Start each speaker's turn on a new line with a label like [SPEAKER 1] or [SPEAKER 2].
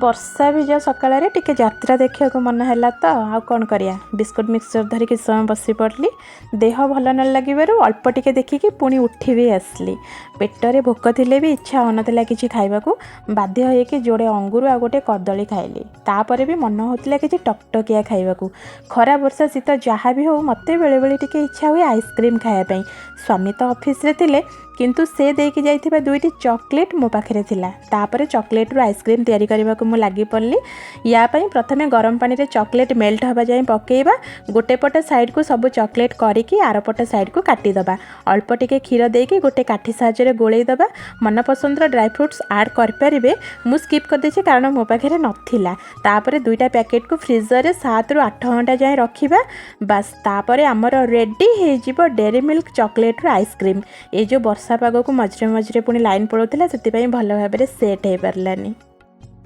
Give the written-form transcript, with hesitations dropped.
[SPEAKER 1] ବର୍ଷା ଭିଜା ସକାଳରେ ଟିକେ ଯାତ୍ରା ଦେଖିବାକୁ ମନ ହେଲା ତ ଆଉ କ'ଣ କରିବା, ବିସ୍କୁଟ ମିକ୍ସଚର ଧରି କିଛି ସମୟ ବସି ପଡ଼ିଲି। ଦେହ ଭଲ ନ ଲାଗିବାରୁ ଅଳ୍ପ ଟିକେ ଦେଖିକି ପୁଣି ଉଠି ବି ଆସିଲି। ପେଟରେ ଭୋକ ଥିଲେ ବି ଇଚ୍ଛା ହେଉନଥିଲା କିଛି ଖାଇବାକୁ। ବାଧ୍ୟ ହୋଇକି ଯୋଡ଼େ ଅଙ୍ଗୁର ଆଉ ଗୋଟେ କଦଳୀ ଖାଇଲି। ତାପରେ ବି ମନ ହେଉଥିଲା କିଛି ଟକଟକିଆ ଖାଇବାକୁ। ଖରା ବର୍ଷା ଶୀତ ଯାହା ବି ହେଉ ମୋତେ ବେଳେବେଳେ ଟିକେ ଇଚ୍ଛା ହୁଏ ଆଇସ୍କ୍ରିମ୍ ଖାଇବା ପାଇଁ। ସ୍ୱାମୀ ତ ଅଫିସରେ ଥିଲେ, କିନ୍ତୁ ସେ ଦେଇକି ଯାଇଥିବା 2ଟି ଚକୋଲେଟ୍ ମୋ ପାଖରେ ଥିଲା। ତାପରେ ଚକୋଲେଟ୍ରୁ ଆଇସ୍କ୍ରିମ୍ ତିଆରି କରିବାକୁ ମୁଁ ଲାଗି ପଡ଼ିଲି। ୟା ପାଇଁ ପ୍ରଥମେ ଗରମ ପାଣିରେ ଚକୋଲେଟ୍ ମେଲ୍ଟ ହେବା ଯାଏଁ ପକାଇବା। ଗୋଟେ ପଟ ସାଇଡ଼୍କୁ ସବୁ ଚକୋଲେଟ୍ କରିକି ଆରପଟ ସାଇଡ଼୍କୁ କାଟିଦେବା। ଅଳ୍ପ ଟିକେ କ୍ଷୀର ଦେଇକି ଗୋଟେ କାଠି ସାହାଯ୍ୟରେ ଗୋଳେଇ ଦେବା। ମନପସନ୍ଦର ଡ୍ରାଏ ଫ୍ରୁଟ୍ସ ଆଡ଼୍ କରିପାରିବେ। ମୁଁ ସ୍କିପ୍ କରିଦେଇଛି କାରଣ ମୋ ପାଖରେ ନଥିଲା। ତାପରେ 2ଟା ପ୍ୟାକେଟ୍କୁ ଫ୍ରିଜରରେ 7ରୁ 8 ଘଣ୍ଟା ଯାଏଁ ରଖିବା। ବାସ୍, ତାପରେ ଆମର ରେଡ଼ି ହେଇଯିବ ଡେରିମିଲ୍କ ଚକୋଲେଟ୍ର ଆଇସ୍କ୍ରିମ୍। ଏଇ ଯେଉଁ ବର୍ଷା ପାଗକୁ ମଝିରେ ମଝିରେ ପୁଣି ଲାଇନ୍ ପଳାଉଥିଲା, ସେଥିପାଇଁ ଭଲ ଭାବରେ ସେଟ୍ ହେଇପାରିଲାନି।